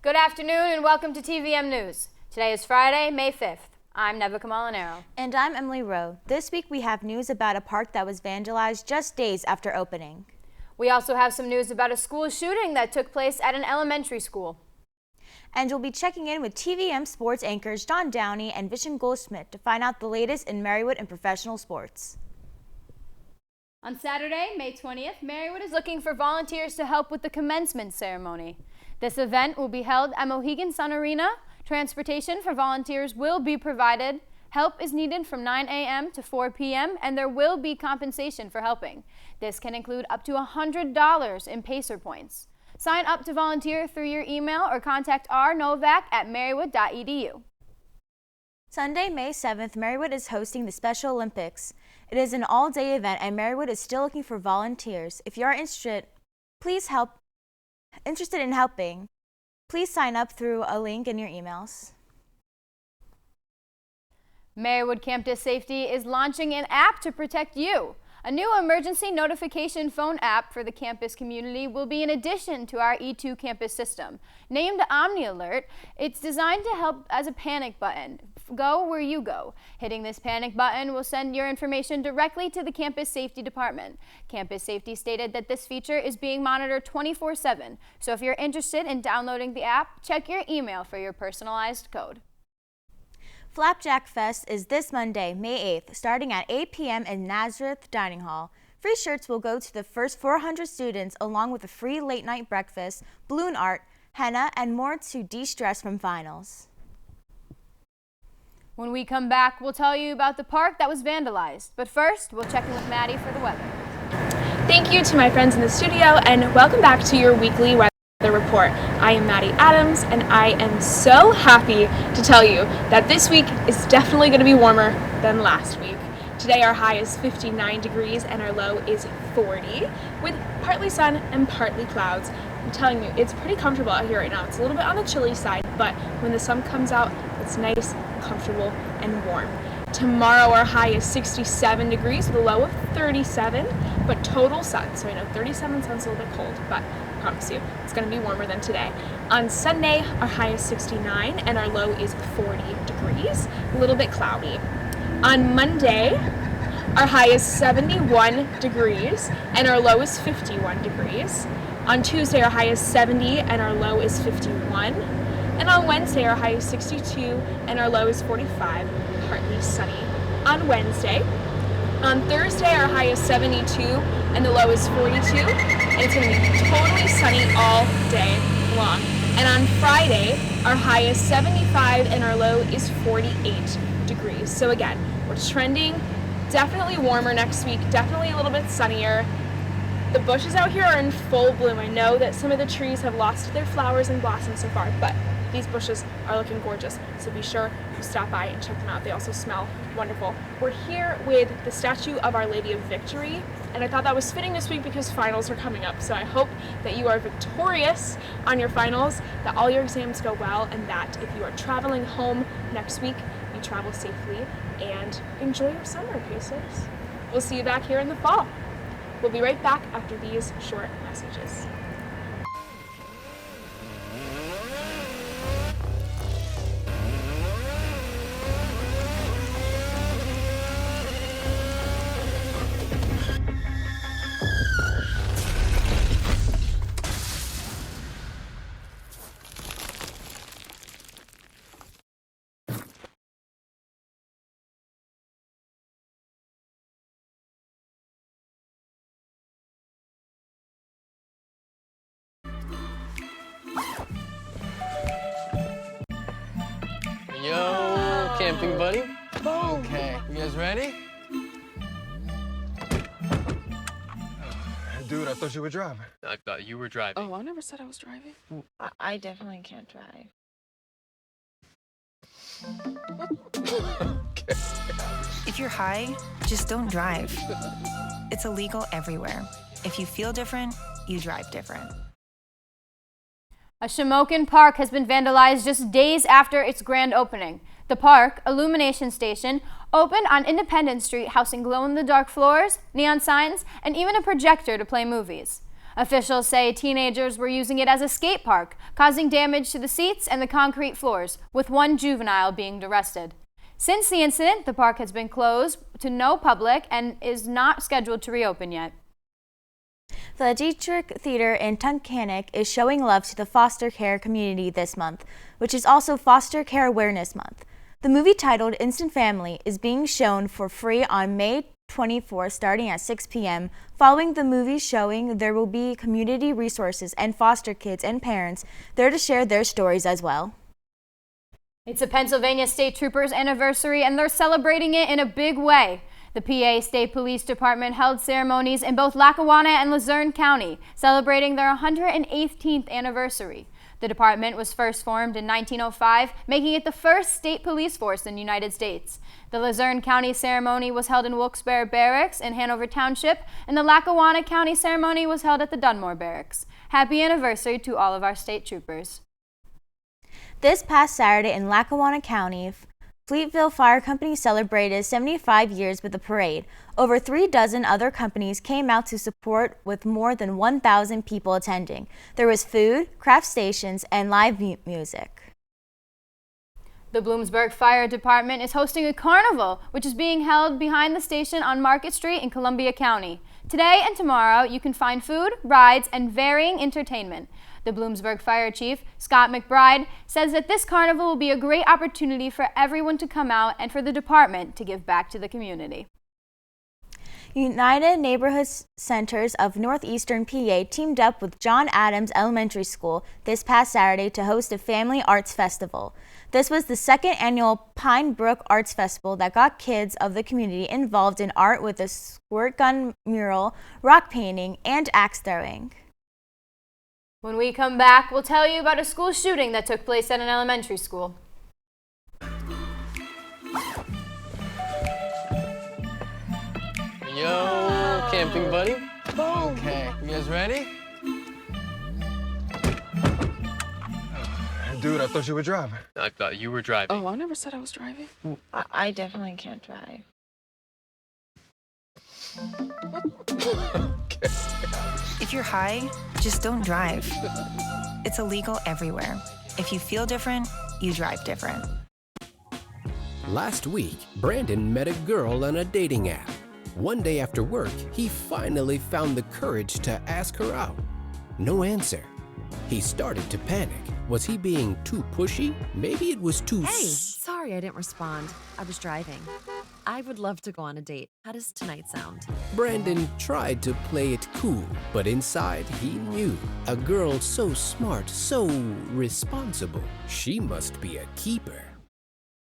Good afternoon and welcome to TVM News. Today is Friday, May 5th. I'm Neva Kamalanero. And I'm Emily Rowe. This week we have news about a park that was vandalized just days after opening. We also have some news about a school shooting that took place at an elementary school. And we'll be checking in with TVM sports anchors Don Downey and Vishen Goldschmidt to find out the latest in Marywood and professional sports. On Saturday, May 20th, Marywood is looking for volunteers to help with the commencement ceremony. This event will be held at Mohegan Sun Arena. Transportation for volunteers will be provided. Help is needed from 9 a.m. to 4 p.m. and there will be compensation for helping. This can include up to $100 in Pacer points. Sign up to volunteer through your email or contact rnovak@marywood.edu. Sunday, May 7th, Marywood is hosting the Special Olympics. It is an all-day event and Marywood is still looking for volunteers. If you are interested in helping, please sign up through a link in your emails. Marywood Campus Safety is launching an app to protect you. A new emergency notification phone app for the campus community will be in addition to our E2 campus system. Named Omni Alert, it's designed to help as a panic button. Go where you go. Hitting this panic button will send your information directly to the campus safety department. Campus Safety stated that this feature is being monitored 24/7. So if you're interested in downloading the app, check your email for your personalized code. Flapjack Fest is this Monday, May 8th, starting at 8 p.m. in Nazareth Dining Hall. Free shirts will go to the first 400 students along with a free late-night breakfast, balloon art, henna, and more to de-stress from finals. When we come back, we'll tell you about the park that was vandalized. But first, we'll check in with Maddie for the weather. Thank you to my friends in the studio and welcome back to your weekly weather report. I am Maddie Adams and I am so happy to tell you that this week is definitely going to be warmer than last week. Today our high is 59 degrees and our low is 40 with partly sun and partly clouds. I'm telling you, it's pretty comfortable out here right now. It's a little bit on the chilly side, but when the sun comes out, it's nice, comfortable, and warm. Tomorrow our high is 67 degrees with a low of 37, but total sun. So I know 37 sounds a little bit cold, but I promise you it's going to be warmer than today. On Sunday our high is 69 and our low is 40 degrees, a little bit cloudy. On Monday our high is 71 degrees and our low is 51 degrees. On Tuesday our high is 70 and our low is 51. And on Wednesday, our high is 62 and our low is 45, partly sunny. On Wednesday, on Thursday, our high is 72 and the low is 42, and it's going to be totally sunny all day long. And on Friday, our high is 75 and our low is 48 degrees. So again, we're trending definitely warmer next week, definitely a little bit sunnier. The bushes out here are in full bloom. I know that some of the trees have lost their flowers and blossoms so far, but these bushes are looking gorgeous, so be sure to stop by and check them out. They also smell wonderful. We're here with the statue of Our Lady of Victory, and I thought that was fitting this week because finals are coming up. So I hope that you are victorious on your finals, that all your exams go well, and that if you are traveling home next week, you travel safely and enjoy your summer, Pacers. We'll see you back here in the fall. We'll be right back after these short messages. Yo, camping buddy. Okay, you guys ready? Dude, I thought you were driving. I thought you were driving. Oh, I never said I was driving. I definitely can't drive. Okay. If you're high, just don't drive. It's illegal everywhere. If you feel different, you drive different. A Shamokin Park has been vandalized just days after its grand opening. The park, Illumination Station, opened on Independence Street, housing glow-in-the-dark floors, neon signs, and even a projector to play movies. Officials say teenagers were using it as a skate park, causing damage to the seats and the concrete floors, with one juvenile being arrested. Since the incident, the park has been closed to no public and is not scheduled to reopen yet. The Dietrich Theater in Tunkhannock is showing love to the foster care community this month, which is also Foster Care Awareness Month. The movie titled Instant Family is being shown for free on May 24th starting at 6 p.m. Following the movie showing, there will be community resources and foster kids and parents there to share their stories as well. It's a Pennsylvania State Troopers anniversary and they're celebrating it in a big way. The PA State Police Department held ceremonies in both Lackawanna and Luzerne County, celebrating their 118th anniversary. The department was first formed in 1905, making it the first state police force in the United States. The Luzerne County ceremony was held in Wilkes-Barre Barracks in Hanover Township, and the Lackawanna County ceremony was held at the Dunmore Barracks. Happy anniversary to all of our state troopers. This past Saturday in Lackawanna County, Fleetville Fire Company celebrated 75 years with a parade. Over 36 other companies came out to support with more than 1,000 people attending. There was food, craft stations, and live music. The Bloomsburg Fire Department is hosting a carnival, which is being held behind the station on Market Street in Columbia County. Today and tomorrow, you can find food, rides, and varying entertainment. The Bloomsburg Fire Chief, Scott McBride, says that this carnival will be a great opportunity for everyone to come out and for the department to give back to the community. United Neighborhood Centers of Northeastern PA teamed up with John Adams Elementary School this past Saturday to host a family arts festival. This was the second annual Pine Brook Arts Festival that got kids of the community involved in art with a squirt gun mural, rock painting, and axe throwing. When we come back, we'll tell you about a school shooting that took place at an elementary school. Yo, camping buddy. Okay, you guys ready? Dude, I thought you were driving. I thought you were driving. Oh, I never said I was driving. I definitely can't drive. If you're high, just don't drive. It's illegal everywhere. If you feel different, you drive different. Last week, Brandon met a girl on a dating app. One day after work, he finally found the courage to ask her out. No answer. He started to panic. Was he being too pushy? Maybe it was too Sorry I didn't respond. I was driving. I would love to go on a date. How does tonight sound? Brandon tried to play it cool, but inside he knew. A girl so smart, so responsible. She must be a keeper.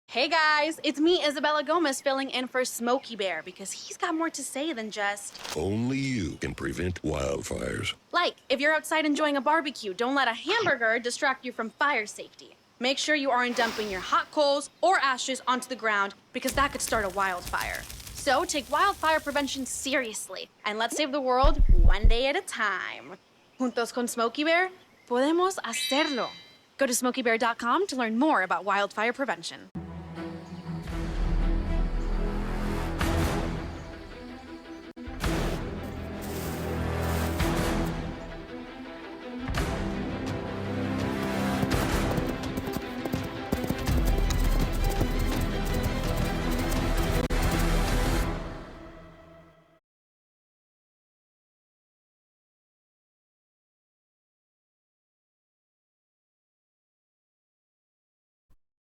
Hey guys, it's me, Isabella Gomez, filling in for Smokey Bear because he's got more to say than just... Only you can prevent wildfires. Like, if you're outside enjoying a barbecue, don't let a hamburger distract you from fire safety. Make sure you aren't dumping your hot coals or ashes onto the ground because that could start a wildfire. So take wildfire prevention seriously and let's save the world one day at a time. Juntos con Smokey Bear, podemos hacerlo. Go to smokeybear.com to learn more about wildfire prevention.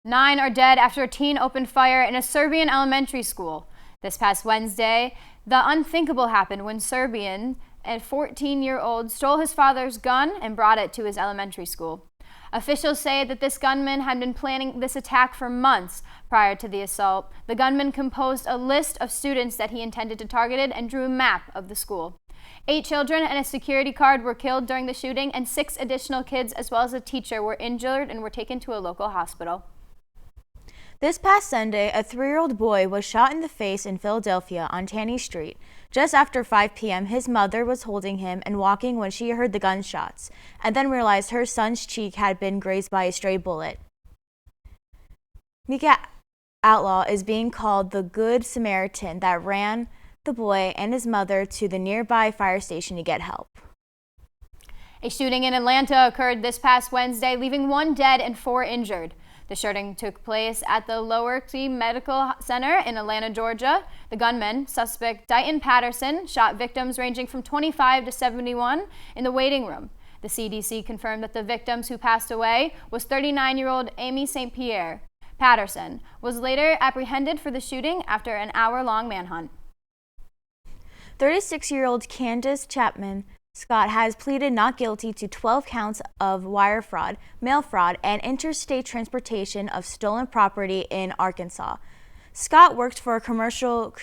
Nine are dead after a teen opened fire in a Serbian elementary school. This past Wednesday, the unthinkable happened when Serbian, a 14-year-old, stole his father's gun and brought it to his elementary school. Officials say that this gunman had been planning this attack for months prior to the assault. The gunman composed a list of students that he intended to target and drew a map of the school. 8 children and a security guard were killed during the shooting, and 6 additional kids as well as a teacher were injured and were taken to a local hospital. This past Sunday, a 3-year-old boy was shot in the face in Philadelphia on Taney Street. Just after 5 p.m., his mother was holding him and walking when she heard the gunshots, and then realized her son's cheek had been grazed by a stray bullet. Mika Outlaw is being called the Good Samaritan that ran the boy and his mother to the nearby fire station to get help. A shooting in Atlanta occurred this past Wednesday, leaving 1 dead and 4 injured. The shooting took place at the Lower T Medical Center in Atlanta, Georgia. The gunman, suspect Dighton Patterson, shot victims ranging from 25 to 71 in the waiting room. The CDC confirmed that the victims who passed away was 39-year-old Amy St. Pierre. Patterson was later apprehended for the shooting after an hour-long manhunt. 36-year-old Candace Chapman Scott has pleaded not guilty to 12 counts of wire fraud, mail fraud, and interstate transportation of stolen property in Arkansas. Scott worked for a commercial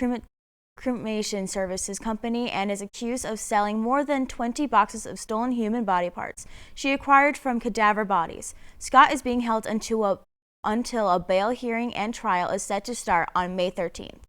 cremation services company and is accused of selling more than 20 boxes of stolen human body parts she acquired from cadaver bodies. Scott is being held until a bail hearing and trial is set to start on May 13th.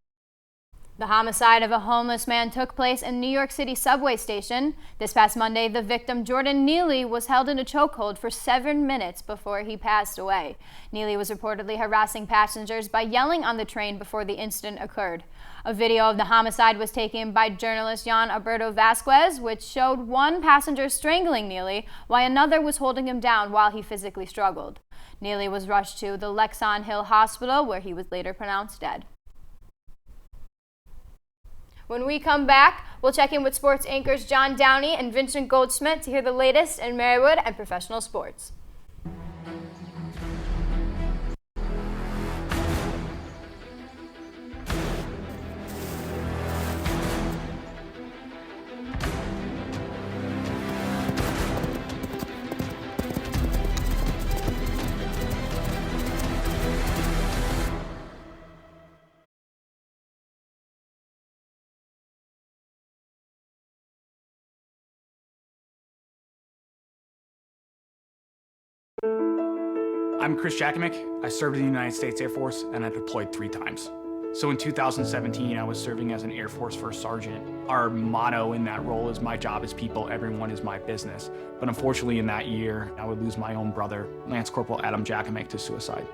The homicide of a homeless man took place in New York City subway station. This past Monday, the victim, Jordan Neely, was held in a chokehold for 7 minutes before he passed away. Neely was reportedly harassing passengers by yelling on the train before the incident occurred. A video of the homicide was taken by journalist Jan Alberto Vasquez, which showed one passenger strangling Neely while another was holding him down while he physically struggled. Neely was rushed to the Lexon Hill Hospital, where he was later pronounced dead. When we come back, we'll check in with sports anchors John Downey and Vincent Goldsmith to hear the latest in Marywood and professional sports. I'm Chris Jakovic. I served in the United States Air Force and I deployed 3 times. So in 2017, I was serving as an Air Force First Sergeant. Our motto in that role is "My job is people, everyone is my business." But unfortunately in that year, I would lose my own brother, Lance Corporal Adam Jakovic, to suicide.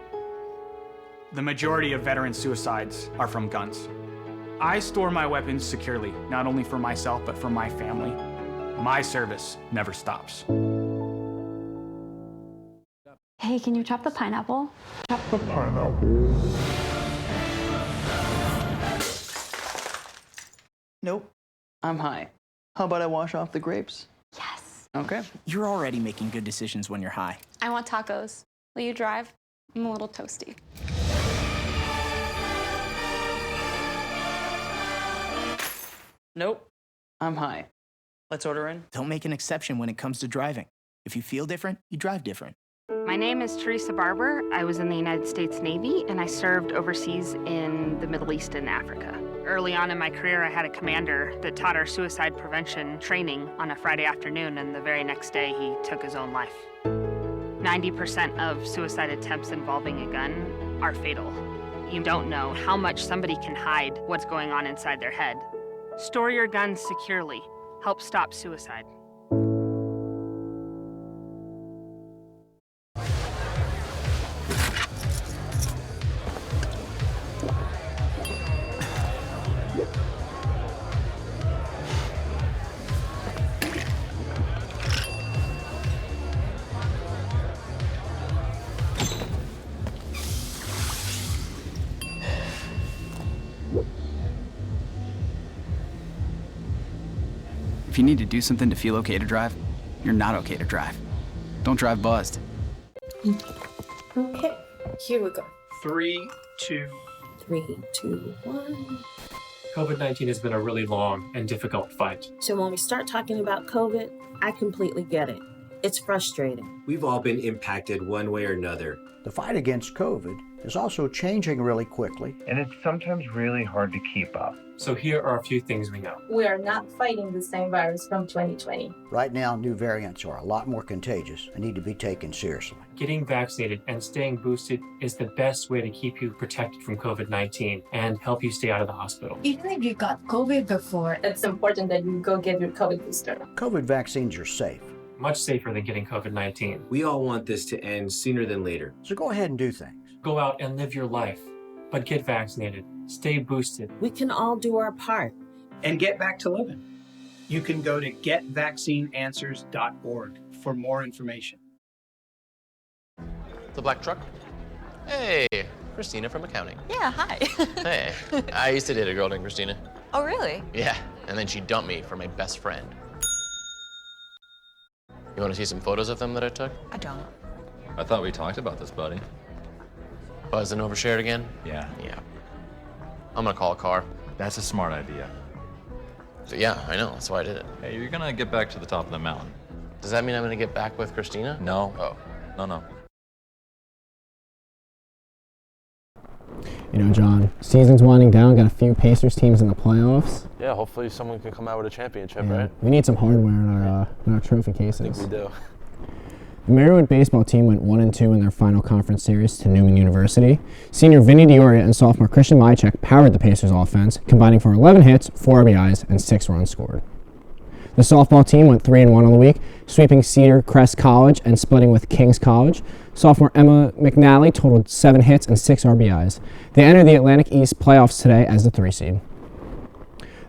The majority of veteran suicides are from guns. I store my weapons securely, not only for myself, but for my family. My service never stops. Hey, can you chop the pineapple? Chop the pineapple. Nope, I'm high. How about I wash off the grapes? Yes. Okay. You're already making good decisions when you're high. I want tacos. Will you drive? I'm a little toasty. Nope, I'm high. Let's order in. Don't make an exception when it comes to driving. If you feel different, you drive different. My name is Teresa Barber. I was in the United States Navy and I served overseas in the Middle East and Africa. Early on in my career, I had a commander that taught our suicide prevention training on a Friday afternoon, and the very next day he took his own life. 90% of suicide attempts involving a gun are fatal. You don't know how much somebody can hide what's going on inside their head. Store your guns securely. Help stop suicide. If you need to do something to feel okay to drive, you're not okay to drive. Don't drive buzzed. Okay, here we go. 3, 2. 3, 2, 1. COVID-19 has been a really long and difficult fight. So when we start talking about COVID, I completely get it. It's frustrating. We've all been impacted one way or another. The fight against COVID is also changing really quickly. And it's sometimes really hard to keep up. So here are a few things we know. We are not fighting the same virus from 2020. Right now, new variants are a lot more contagious and need to be taken seriously. Getting vaccinated and staying boosted is the best way to keep you protected from COVID-19 and help you stay out of the hospital. Even if you got COVID before, it's important that you go get your COVID booster. COVID vaccines are safe. Much safer than getting COVID-19. We all want this to end sooner than later. So go ahead and do things. Go out and live your life, but get vaccinated. Stay boosted. We can all do our part. And get back to living. You can go to getvaccineanswers.org. for more information. The black truck? Hey, Christina from accounting. Yeah, hi. Hey, I used to date a girl named Christina. Oh, really? Yeah, and then she dumped me for my best friend. You want to see some photos of them that I took? I don't. I thought we talked about this, buddy. Buzzed and overshared again? Yeah. Yeah. I'm gonna call a car. That's a smart idea. So, yeah, I know, that's why I did it. Hey, you're gonna get back to the top of the mountain. Does that mean I'm gonna get back with Christina? No. Oh. No. You know, John, season's winding down, got a few Pacers teams in the playoffs. Yeah, hopefully someone can come out with a championship, Yeah, right? we need some hardware in our trophy cases. I think we do. The Marywood baseball team went 1-2 in their final conference series to Marywood-University. Senior Vinny Dioria and sophomore Christian Mychek powered the Pacers offense, combining for 11 hits, 4 RBIs, and 6 runs scored. The softball team went 3-1 on the week, sweeping Cedar Crest College and splitting with King's College. Sophomore Emma McNally totaled 7 hits and 6 RBIs. They entered the Atlantic East playoffs today as the 3 seed.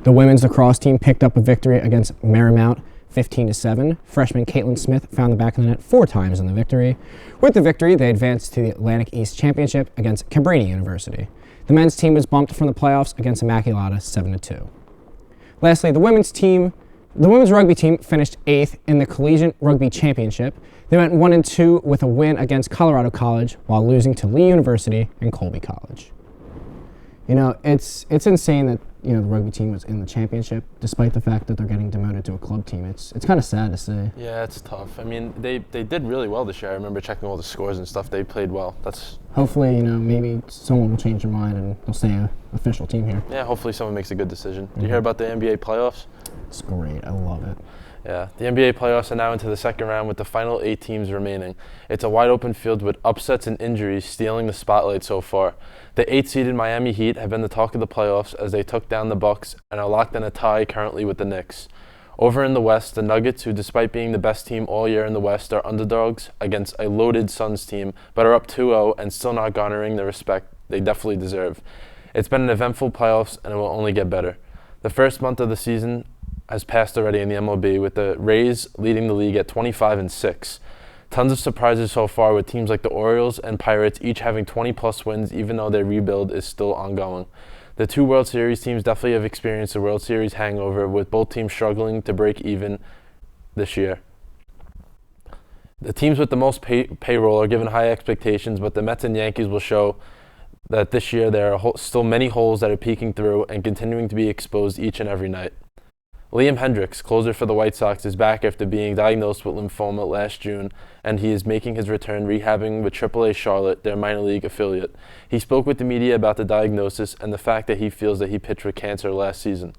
The women's lacrosse team picked up a victory against Marymount 15-7. Freshman Caitlin Smith found the back of the net 4 times in the victory. With the victory, they advanced to the Atlantic East Championship against Cabrini University. The men's team was bumped from the playoffs against Immaculata 7-2. Lastly, the women's rugby team finished 8th in the Collegiate Rugby Championship. They went 1-2 with a win against Colorado College while losing to Lee University and Colby College. You know, it's insane that, you know, the rugby team was in the championship, despite the fact that they're getting demoted to a club team. It's kind of sad to see. Yeah, it's tough. I mean, they did really well this year. I remember checking all the scores and stuff. They played well. Hopefully, you know, maybe someone will change their mind and they'll stay an official team here. Yeah, hopefully someone makes a good decision. Did you hear about the NBA playoffs? It's great. I love it. Yeah, the NBA playoffs are now into the second round with the final 8 teams remaining. It's a wide open field with upsets and injuries stealing the spotlight so far. The 8-seeded Miami Heat have been the talk of the playoffs as they took down the Bucks and are locked in a tie currently with the Knicks. Over in the West, the Nuggets, who despite being the best team all year in the West, are underdogs against a loaded Suns team, but are up 2-0 and still not garnering the respect they definitely deserve. It's been an eventful playoffs and it will only get better. The first month of the season has passed already in the MLB, with the Rays leading the league at 25-6. Tons of surprises so far, with teams like the Orioles and Pirates each having 20-plus wins, even though their rebuild is still ongoing. The 2 World Series teams definitely have experienced the World Series hangover, with both teams struggling to break even this year. The teams with the most payroll are given high expectations, but the Mets and Yankees will show that this year there are still many holes that are peeking through and continuing to be exposed each and every night. Liam Hendricks, closer for the White Sox, is back after being diagnosed with lymphoma last June, and he is making his return rehabbing with AAA Charlotte, their minor league affiliate. He spoke with the media about the diagnosis and the fact that he feels that he pitched with cancer last season.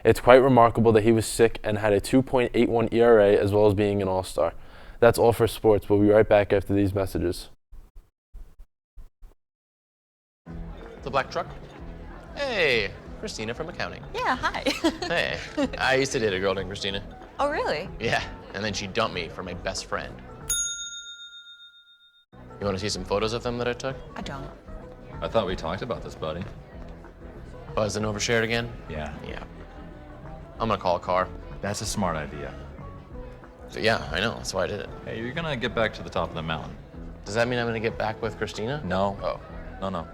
It's quite remarkable that he was sick and had a 2.81 ERA as well as being an all-star. That's all for sports. We'll be right back after these messages. The black truck? Hey, Christina from accounting. Yeah, hi. Hey, I used to date a girl named Christina. Oh, really? Yeah, and then she dumped me for my best friend. You want to see some photos of them that I took? I don't. I thought we talked about this, buddy. Buzzed and overshared again? Yeah. Yeah. I'm gonna call a car. That's a smart idea. So, yeah, I know, that's why I did it. Hey, you're gonna get back to the top of the mountain. Does that mean I'm gonna get back with Christina? No. Oh. No.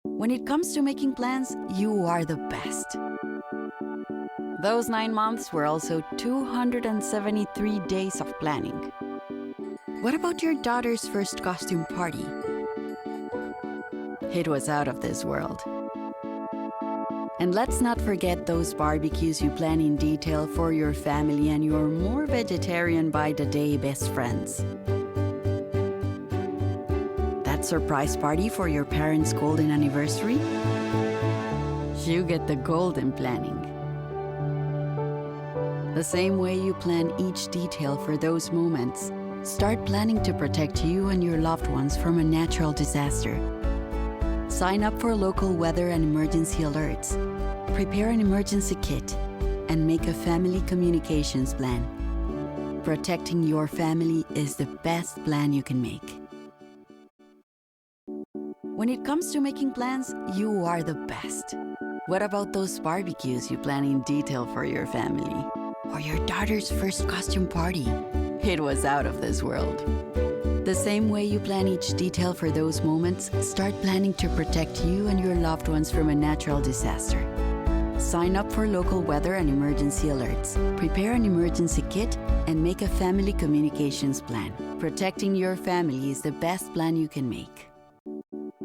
When it comes to making plans, you are the best. Those 9 months were also 273 days of planning. What about your daughter's first costume party? It was out of this world. And let's not forget those barbecues you plan in detail for your family and your more vegetarian by the day best friends. That surprise party for your parents' golden anniversary? You get the golden planning. The same way you plan each detail for those moments, start planning to protect you and your loved ones from a natural disaster. Sign up for local weather and emergency alerts. Prepare an emergency kit and make a family communications plan. Protecting your family is the best plan you can make. When it comes to making plans, you are the best. What about those barbecues you plan in detail for your family? or your daughter's first costume party. It was out of this world. The same way you plan each detail for those moments, start planning to protect you and your loved ones from a natural disaster. Sign up for local weather and emergency alerts. Prepare an emergency kit and make a family communications plan. Protecting your family is the best plan you can make.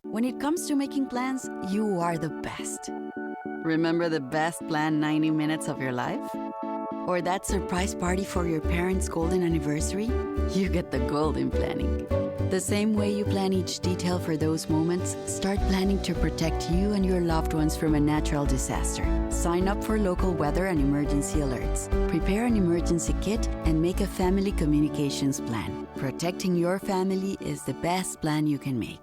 When it comes to making plans, you are the best. Remember the best planned 90 minutes of your life? Or that surprise party for your parents' golden anniversary? You get the gold in planning. The same way you plan each detail for those moments, start planning to protect you and your loved ones from a natural disaster. Sign up for local weather and emergency alerts. Prepare an emergency kit and make a family communications plan. Protecting your family is the best plan you can make.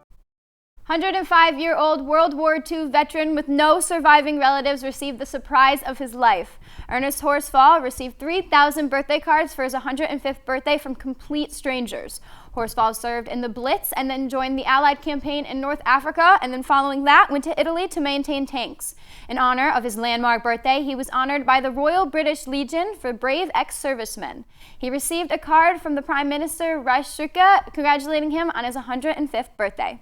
105-year-old World War II veteran with no surviving relatives received the surprise of his life. Ernest Horsfall received 3,000 birthday cards for his 105th birthday from complete strangers. Horsfall served in the Blitz and then joined the Allied campaign in North Africa, and then following that went to Italy to maintain tanks. In honor of his landmark birthday, he was honored by the Royal British Legion for brave ex-servicemen. He received a card from the Prime Minister Raj Shrika congratulating him on his 105th birthday.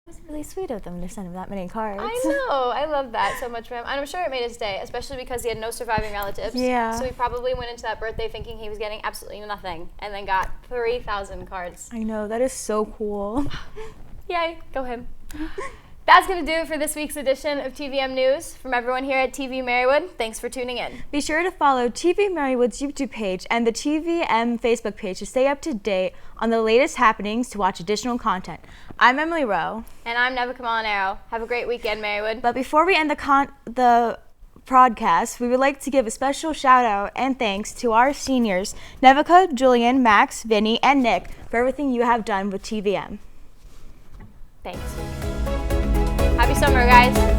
It was really sweet of them to send him that many cards. I know. I love that so much for him. And I'm sure it made his day, especially because he had no surviving relatives. Yeah. So he probably went into that birthday thinking he was getting absolutely nothing and then got 3,000 cards. I know. That is so cool. Yay. Go him. That's going to do it for this week's edition of TVM News. From everyone here at TV-Marywood, thanks for tuning in. Be sure to follow TV-Marywood's YouTube page and the TVM Facebook page to stay up to date on the latest happenings to watch additional content. I'm Emily Rowe. And I'm Neva Kamalanero. Have a great weekend, Marywood. But before we end the broadcast, we would like to give a special shout out and thanks to our seniors, Nevica, Julian, Max, Vinny, and Nick, for everything you have done with TVM. Thanks. Happy summer, guys.